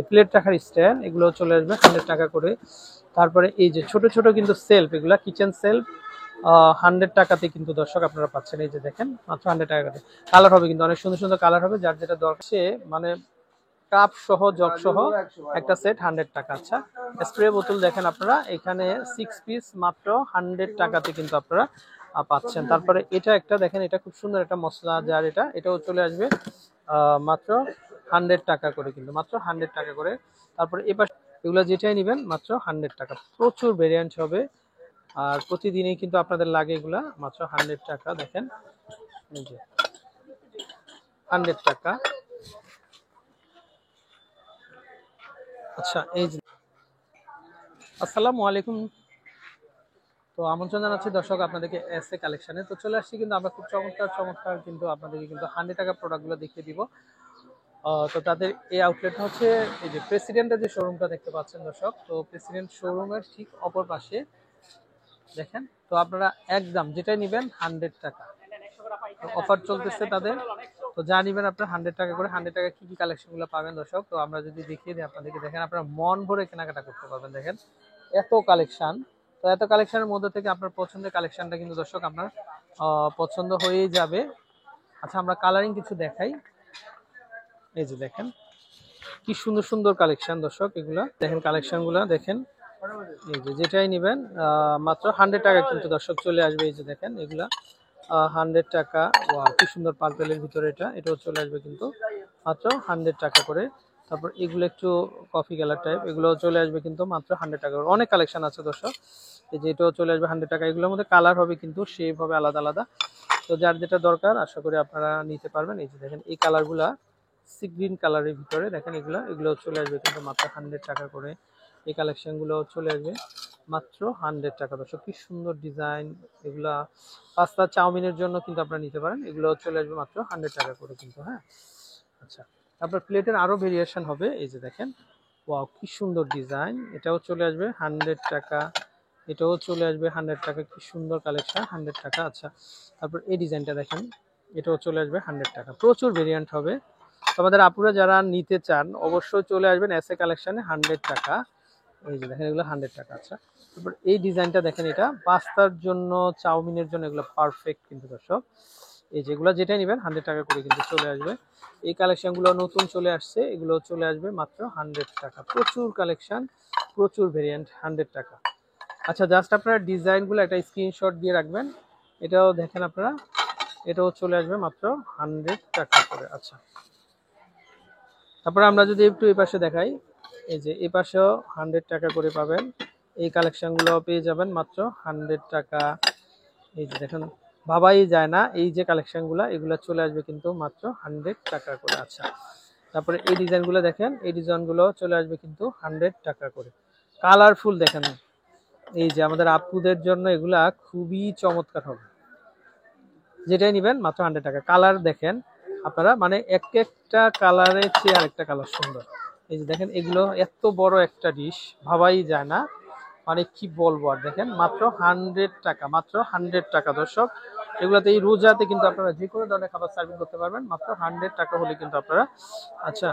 Plate রাখার stand, এগুলো চলে আসবে 100 টাকা করে। তারপরে এই যে ছোট ছোট কিন্তু সেলফ, এগুলা কিচেন সেলফ 100 টাকাতে কিন্তু দর্শক আপনারা পাচ্ছেন। এই যে দেখেন মাত্র 100 টাকাতে। কালার হবে কিন্তু অনেক সুন্দর সুন্দর কালার হবে, যার যেটা দরকার সে মানে কাপ সহ জগ সহ একটা সেট 100 টাকা। আচ্ছা, স্প্রে বোতল দেখেন আপনারা এখানে 6 পিস মাত্র 100 টাকাতে কিন্তু আপনারা পাচ্ছেন। তারপরে এটা একটা দেখেন, এটা খুব সুন্দর একটা মশলা জার, এটাও চলে আসবে মাত্র 100 টাকা করে, কিন্তু মাত্র 100 টাকা করে। তারপরে এবার এগুলো যেটাই নেবেন মাত্র 100 টাকা। প্রচুর ভেরিয়েন্ট হবে আর প্রতিদিনই কিন্তু আপনাদের লাগে এগুলা। মাত্র 100 টাকা দেখেন, এই যে 100 টাকা। আচ্ছা, এই যে আসসালামু আলাইকুম। তো আমন্ত্রণ জানাচ্ছি দর্শক আপনাদেরকে এসএ কালেকশনে। তো চলে আসছি কিন্তু আমরা খুব চমৎকার চমৎকার কিন্তু আপনাদেরকে কিন্তু 100 টাকা প্রোডাক্টগুলো দেখিয়ে দিব। তো তাদের এই আউটলেটটা হচ্ছে এই যে প্রেসিডেন্টের যে শোরুমটা দেখতে পাচ্ছেন দর্শক, তো প্রেসিডেন্ট শোরুমের ঠিক অপর পাশে দেখেন। তো আপনারা একদম যেটাই নেবেন 100 টাকা অফার চলতেছে তাদের। তো যা নেবেন আপনার 100 টাকা করে। 100 টাকা কি কি কালেকশনগুলো পাবেন দর্শক, তো আমরা যদি দেখিয়ে দিই আপনাদেরকে, দেখেন আপনারা মন ভরে কেনাকাটা করতে পারবেন। দেখেন এত কালেকশন, তো এত কালেকশনের মধ্যে থেকে আপনার পছন্দের কালেকশনটা কিন্তু দর্শক আপনার পছন্দ হয়েই যাবে। আচ্ছা, আমরা কালারিং কিছু দেখাই। এই যে দেখেন কি সুন্দর সুন্দর কালেকশন দর্শক, এগুলা দেখেন কালেকশনগুলো দেখেন। এই যে যেটাই নেবেন মাত্র 100 টাকা কিন্তু দর্শক চলে আসবে। এই যে দেখেন এগুলা 100 টাকা। ওয়াও, কি সুন্দর পার্পেলের ভিতরে এটাও চলে আসবে কিন্তু মাত্র 100 টাকা করে। তারপর এগুলো একটু কফি কালার টাইপ, এগুলো চলে আসবে কিন্তু মাত্র 100 টাকা করে। অনেক কালেকশন আছে দর্শক, এই যে এটাও চলে আসবে 100 টাকা। এগুলোর মধ্যে কালার হবে কিন্তু শেপ হবে আলাদা আলাদা। তো যার যেটা দরকার আশা করি আপনারা নিতে পারবেন। এই যে দেখেন এই কালারগুলা সি গ্রিন কালারের ভিতরে দেখেন, এগুলো চলে আসবে কিন্তু মাত্র 100 টাকা করে। এই কালেকশনগুলো চলে আসবে মাত্র 100 টাকা দর্শক। কি সুন্দর ডিজাইন, এগুলা পাস্তা চাউমিনের জন্য কিন্তু আপনারা নিতে পারেন। এগুলো চলে আসবে মাত্র 100 টাকা করে কিন্তু। হ্যাঁ, আচ্ছা, তারপর প্লেটের আরো ভেরিয়েশন হবে। এই যে দেখেন ওয়াও, কি সুন্দর ডিজাইন, এটাও চলে আসবে 100 টাকা। এটাও চলে আসবে 100 টাকা। কি সুন্দর কালেকশন, 100 টাকা। আচ্ছা, তারপর এই ডিজাইনটা দেখেন, এটাও চলে আসবে 100 টাকা। প্রচুর ভেরিয়েন্ট হবে। আমাদের আপুরা যারা নিতে চান অবশ্যই চলে আসবেন এসএ কালেকশনে। 100 টাকা। এই যে দেখেন এগুলো 100 টাকা। আচ্ছা, তারপর এই ডিজাইনটা দেখেন, এটা পাস্তার জন্য চাউমিনের জন্য এগুলো পারফেক্ট কিন্তু দর্শক। এই যেগুলো যেটাই নেবেন 100 টাকা করে কিন্তু চলে আসবে। এই কালেকশনগুলো নতুন চলে আসছে, এগুলো চলে আসবে মাত্র 100 টাকা। প্রচুর কালেকশন, প্রচুর ভেরিয়েন্ট, 100 টাকা। আচ্ছা, জাস্ট আপনারা ডিজাইনগুলো একটা স্ক্রিনশট দিয়ে রাখবেন। এটাও দেখেন আপনারা, এটাও চলে আসবে মাত্র 100 টাকা করে। আচ্ছা, তারপরে আমরা যদি একটু এই পাশে দেখাই, এই যে এই পাশেও 100 টাকা করে পাবেন। এই কালেকশনগুলো পেয়ে যাবেন মাত্র 100 টাকা। এই যে দেখেন ভাবাই যায় না, এই যে কালেকশনগুলো এগুলো চলে আসবে কিন্তু মাত্র 100 টাকা করে। আচ্ছা, তারপরে এই ডিজাইনগুলো দেখেন, এই ডিজাইনগুলো চলে আসবে কিন্তু 100 টাকা করে। কালারফুল দেখেন, এই যে আমাদের আপুদের জন্য এগুলা খুবই চমৎকার হবে। যেটাই নেবেন মাত্র 100 টাকা। কালার দেখেন আপনারা, মানে এক একটা কালারের চেয়ে আরেকটা কালার সুন্দর। এই যে দেখেন এগুলো এত বড় একটা ডিশ, ভাবাই যায় না, মানে কি বলবো আর। দেখেন মাত্র 100 টাকা, মাত্র 100 টাকা দর্শক। এগুলাতে এই রোজাতে কিন্তু আপনারা যে কোনো ধরনের খাবার সার্ভিং করতে পারবেন মাত্র 100 টাকা হলে কিন্তু আপনারা আচ্ছা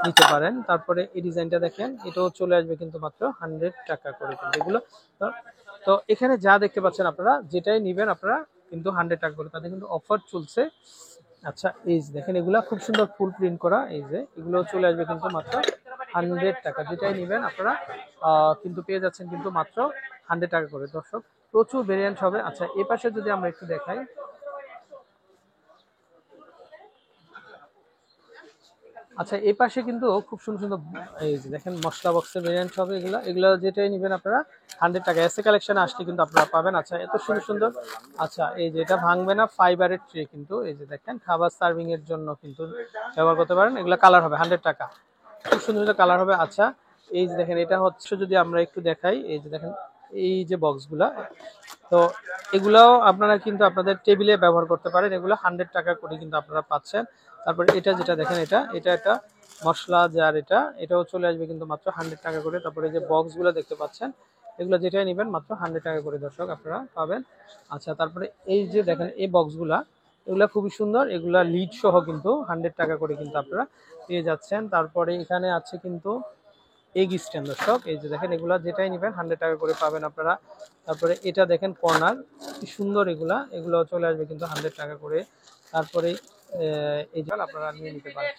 নিতে পারেন। তারপরে এই ডিজাইনটা দেখেন, এটাও চলে আসবে কিন্তু মাত্র 100 টাকা করে কিন্তু এগুলো। তো তো এখানে যা দেখতে পাচ্ছেন আপনারা, যেটাই নেবেন আপনারা কিন্তু 100 টাকা করে, তাদের কিন্তু অফার চলছে। আচ্ছা, এই যে দেখেন এগুলা খুব সুন্দর ফুল প্রিন্ট করা, এই যে এগুলো চলে আসবে কিন্তু মাত্র 100 টাকা। যেটাই নেবেন আপনারা কিন্তু পেয়ে যাচ্ছেন কিন্তু মাত্র 100 টাকা করে দর্শক। প্রচুর ভেরিয়েন্ট হবে। আচ্ছা, এ পাশে যদি আমরা একটু দেখাই, আচ্ছা এই পাশে কিন্তু খুব সুন্দর সুন্দর এই যে দেখেন মশলা বক্সের ভেরিয়েন্ট হবে। এগুলো যেটাই নেবেন আপনারা 100 টাকা। এসএ কালেকশনে আসলে কিন্তু আপনারা পাবেন। আচ্ছা, এত সুন্দর সুন্দর। আচ্ছা, এই যে এটা ভাঙবে না, ফাইবারের ট্রে কিন্তু। এই যে দেখেন খাবার সার্ভিং এর জন্য কিন্তু ব্যবহার করতে পারেন। এগুলো কালার হবে 100 টাকা, খুব সুন্দর সুন্দর কালার হবে। আচ্ছা, এই যে দেখেন এটা হচ্ছে, যদি আমরা একটু দেখাই, এই যে দেখেন এই যে বক্সগুলা, তো এগুলাও আপনারা কিন্তু আপনাদের টেবিলে ব্যবহার করতে পারেন। এগুলো 100 টাকা করে কিন্তু আপনারা পাচ্ছেন। তারপরে এটা যেটা দেখেন, এটা একটা মশলা জার, এটাও চলে আসবে কিন্তু মাত্র 100 টাকা করে। তারপরে যে বক্সগুলো দেখতে পাচ্ছেন, এগুলো যেটাই নেবেন মাত্র 100 টাকা করে দর্শক আপনারা পাবেন। আচ্ছা, তারপরে এই যে দেখেন এই বক্সগুলা, এগুলা খুবই সুন্দর, এগুলা লিড সহ কিন্তু 100 টাকা করে কিন্তু আপনারা পেয়ে যাচ্ছেন। তারপরে এখানে আছে কিন্তু এগ স্ট্যান্ড দর্শক, এই যে দেখেন এগুলা যেটাই নেবেন 100 টাকা করে পাবেন আপনারা। তারপরে এটা দেখেন কর্নার, কি সুন্দর এগুলা, এগুলো চলে আসবে কিন্তু 100 টাকা করে। তারপরে এই যে আপনারা নিয়ে নিতে পারেন।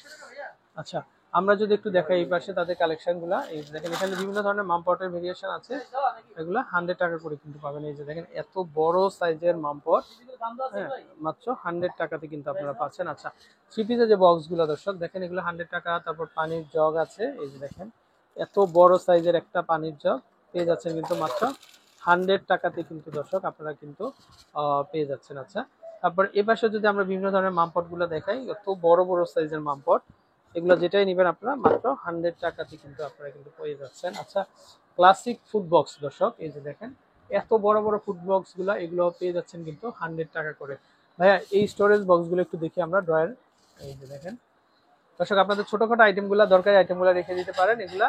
আচ্ছা, আমরা যদি একটু দেখাই এই পাশে তাদের কালেকশনগুলা, এই যে দেখেন এখানে বিভিন্ন ধরনের মামপটের ভেরিয়েশন আছে, এগুলা 100 টাকা করে কিন্তু পাবেন। এই যে দেখেন এত বড় সাইজের মামপট, হ্যাঁ, মাত্র 100 টাকাতে কিন্তু আপনারা পাচ্ছেন। আচ্ছা, থ্রি পিসের যে বক্সগুলো দর্শক দেখেন এগুলো 100 টাকা। তারপর পানির জগ আছে, এই যে দেখেন এত বড় সাইজের একটা পানির জগ পেয়ে যাচ্ছেন কিন্তু মাত্র 100 টাকাতে কিন্তু দর্শক আপনারা কিন্তু পেয়ে যাচ্ছেন। আচ্ছা, তারপর এ পাশে যদি আমরা বিভিন্ন ধরনের মামপটগুলো দেখাই, এত বড় বড় সাইজের মামপট, এগুলো যেটাই নেবেন আপনারা মাত্র 100 টাকাতে কিন্তু আপনারা কিন্তু পেয়ে যাচ্ছেন। আচ্ছা, ক্লাসিক ফুড বক্স দর্শক, এই যে দেখেন এত বড় বড় ফুড বক্স গুলা, এগুলো পেয়ে যাচ্ছেন কিন্তু 100 টাকা করে। ভাইয়া এই স্টোরেজ বক্স গুলো একটু দেখি আমরা ড্রয়ার, এই যে দেখেন দর্শক আপনাদের ছোটখাটো আইটেমগুলো, দরকারি আইটেমগুলো রেখে দিতে পারেন। এগুলা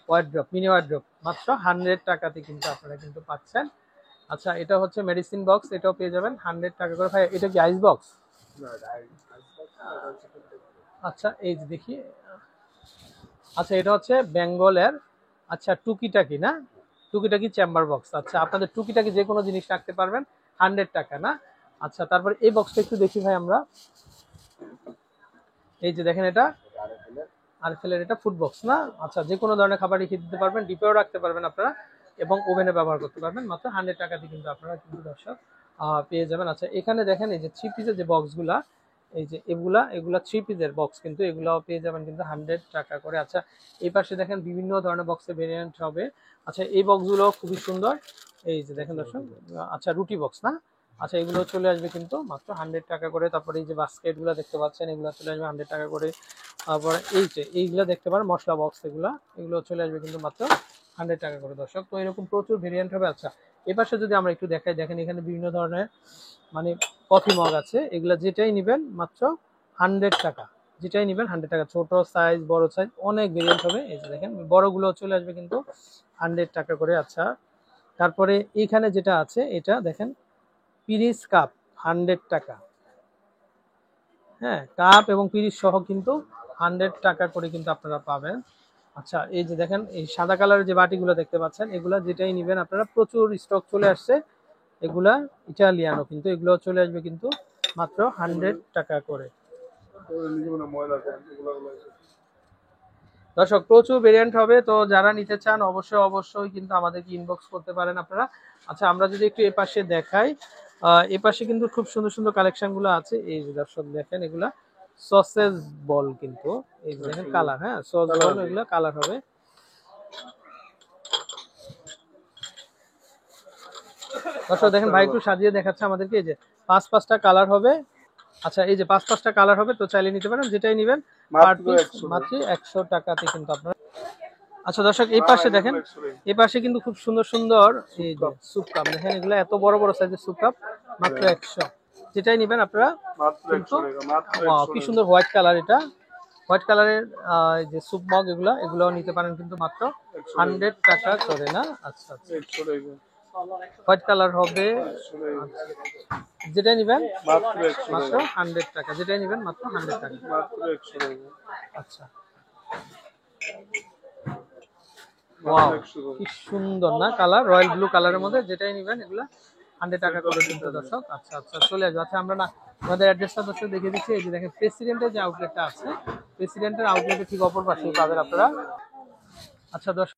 ওয়ার্ড্রপ, মিনি ওয়ার্ড্রপ মাত্র 100 টাকাতে কিন্তু আপনারা কিন্তু পাচ্ছেন। আচ্ছা, এটা হচ্ছে মেডিসিন বক্স, এটাও পেয়ে যাবেন 100 টাকা করে। ভাই এটা কি আইস বক্স? আচ্ছা, এই যে দেখি, আচ্ছা এটা হচ্ছে বেঙ্গলের, আচ্ছা টুকিটাকি না, টুকিটাকি চেম্বার বক্স। আচ্ছা, আপনাদের টুকিটাকি যে কোনো জিনিস রাখতে পারবেন 100 টাকা না। আচ্ছা, তারপর এই বক্সটা একটু দেখি ভাই আমরা, এই যে দেখেন এটা আরএফএলের এটা ফুড বক্স না। আচ্ছা, যে কোনো ধরনের খাবার রেখে দিতে পারবেন, ডিপেও রাখতে পারবেন আপনারা এবং ওভেনে ব্যবহার করতে পারবেন। মাত্র 100 টাকাতে কিন্তু আপনারা কিন্তু দর্শক পেয়ে যাবেন। আচ্ছা, এখানে দেখেন এই যে থ্রি পিসের যে বক্সগুলা, এই যে এগুলা থ্রি পিসের বক্স কিন্তু এগুলাও পেয়ে যাবেন কিন্তু 100 টাকা করে। আচ্ছা, এই পাশে দেখেন বিভিন্ন ধরনের বক্সের ভেরিয়েন্ট হবে। আচ্ছা, এই বক্সগুলো খুবই সুন্দর, এই যে দেখেন দর্শক। আচ্ছা, রুটি বক্স না। আচ্ছা, এগুলো চলে আসবে কিন্তু মাত্র 100 টাকা করে। তারপরে এই যে বাস্কেটগুলো দেখতে পাচ্ছেন, এগুলো চলে আসবে 100 টাকা করে। তারপরে এই যে এইগুলো দেখতে পারেন মশলা বক্স, এগুলো চলে আসবে কিন্তু মাত্র 100 টাকা করে দর্শক। তো এরকম প্রচুর ভেরিয়েন্ট হবে। আচ্ছা, এপাশে যদি আমরা একটু দেখাই, দেখেন এখানে বিভিন্ন ধরনের মানে কফি মগ আছে, এগুলা যেটাই নেবেন মাত্র 100 টাকা, যেটাই নেবেন 100 টাকা। ছোট সাইজ, বড় সাইজ, অনেক ভেরিয়েন্ট হবে। এই যে দেখেন বড়গুলো চলে আসবে কিন্তু 100 টাকা করে। আচ্ছা, তারপরে এইখানে যেটা আছে এটা দেখেন পিরিস কাপ 100 টাকা, হ্যাঁ, কাপ এবং পিরিচ সহ কিন্তু 100 টাকা করে কিন্তু আপনারা পাবেন। আচ্ছা, এই যে দেখেন এই সাদা কালারের যে বাটিগুলো দেখতে পাচ্ছেন, এগুলা যেটাই নেবেন আপনারা, প্রচুর স্টক চলে আসছে, এগুলা ইটালিয়ানো কিন্তু, এগুলো চলে আসবে কিন্তু মাত্র 100 টাকা করে। দর্শক প্রচুর ভেরিয়েন্ট হবে, তো যারা নিতে চান অবশ্যই অবশ্যই কিন্তু আমাদেরকে ইনবক্স করতে পারেন আপনারা। আচ্ছা, আমরা যদি একটু এ পাশে দেখাই, এ পাশে কিন্তু খুব সুন্দর সুন্দর কালেকশন গুলো আছে। এই যে দর্শক দেখেন এগুলা সসেজ বল কিন্তু, এই যে দেখেন কালার, হ্যাঁ সস বল, এগুলা কালার হবে। দর্শক দেখেন ভাই একটু সাজিয়ে দেখাচ্ছে আমাদেরকে, এই যে 5-5টা কালার হবে। আচ্ছা, এই যে 5-5টা কালার হবে, তো চাইলে নিতে পারেন, যেটাই নেবেন মাত্র 100 টাকাতে কিন্তু আপনারা। আচ্ছা দর্শক, এই পাশে দেখেন, এই পাশে কিন্তু খুব সুন্দর সুন্দর এই যে স্যুপ কাপ দেখেন, এগুলো এত বড় বড় সাইজের স্যুপ কাপ মাত্র 100, যেটাই নেবেন আপনারা কিন্তু। কি সুন্দর হোয়াইট কালার, এটা হোয়াইট কালারের যে স্যুপ মগ, এগুলাও নিতে পারেন কিন্তু মাত্র 100 টাকা করে না। আচ্ছা আচ্ছা, হোয়াইট কালার হবে, যেটাই নেবেন মাত্র 100 টাকা, যেটাই নেবেন মাত্র 100 টাকা। আচ্ছা, ওয়াও, কি সুন্দর না কালার, রয়্যাল ব্লু কালারের মধ্যে, যেটাই নেবেন এগুলা 100 টাকা করে কিন্তু দর্শক। আচ্ছা আচ্ছা, চলে আসবে। আচ্ছা, আমরা না আমাদের অ্যাড্রেসটা দর্শক দেখিয়ে দিচ্ছি। এই যে দেখেন প্রেসিডেন্টের যে আউটলেটটা আছে, প্রেসিডেন্টের আউটলেটের ঠিক অপর পাশেই পাবেন আপনারা। আচ্ছা দর্শক,